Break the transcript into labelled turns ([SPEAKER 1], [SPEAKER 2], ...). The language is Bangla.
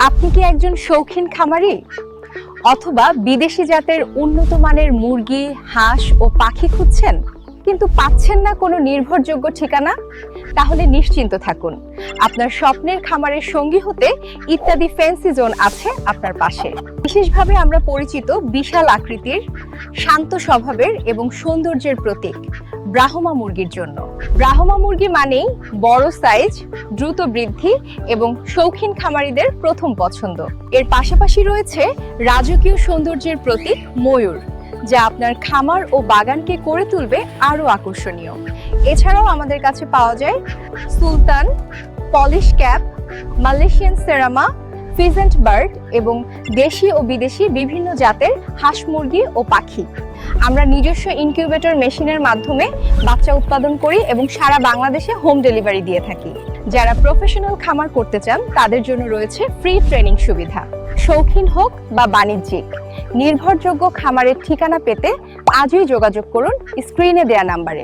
[SPEAKER 1] আপনি কি একজন শৌখিন খামারি অথবা বিদেশি জাতের উন্নত মানের মুরগি, হাঁস ও পাখি খুঁজছেন কিন্তু পাচ্ছেন না কোনো নির্ভরযোগ্য ঠিকানা? তাহলে নিশ্চিন্ত থাকুন, আপনার স্বপ্নের খামারের সঙ্গী হতে ইত্যাদি ফ্যান্সি জোন আছে আপনার পাশে। বিশেষভাবে আমরা পরিচিত বিশাল আকৃতির, শান্ত স্বভাবের এবং সৌন্দর্যের প্রতীক ব্রাহ্মা মুরগির জন্য। ব্রাহ্মা মুরগি মানেই বড় সাইজ, দ্রুত বৃদ্ধি এবং শৌখিন খামারিদের প্রথম পছন্দ। এর পাশাপাশি রয়েছে রাজকীয় সৌন্দর্যের প্রতীক ময়ূর, যা আপনার খামার ও বাগানকে করে তুলবে আরো আকর্ষণীয়। এছাড়াও আমাদের কাছে পাওয়া যায় Sultan, Polish cap, Malaysian Serama, pheasant bird এবং দেশি ও বিদেশি বিভিন্ন জাতের হাঁস মুরগি ও পাখি। আমরা নিজস্ব ইনকিউবেটর মেশিনের মাধ্যমে বাচ্চা উৎপাদন করি এবং সারা বাংলাদেশে হোম ডেলিভারি দিয়ে থাকি। যারা প্রফেশনাল খামার করতে চান তাদের জন্য রয়েছে ফ্রি ট্রেনিং সুবিধা। শৌখিন হোক বা বাণিজ্যিক, নির্ভরযোগ্য খামারের ঠিকানা পেতে আজই যোগাযোগ করুন স্ক্রিনে দেয়া নাম্বারে।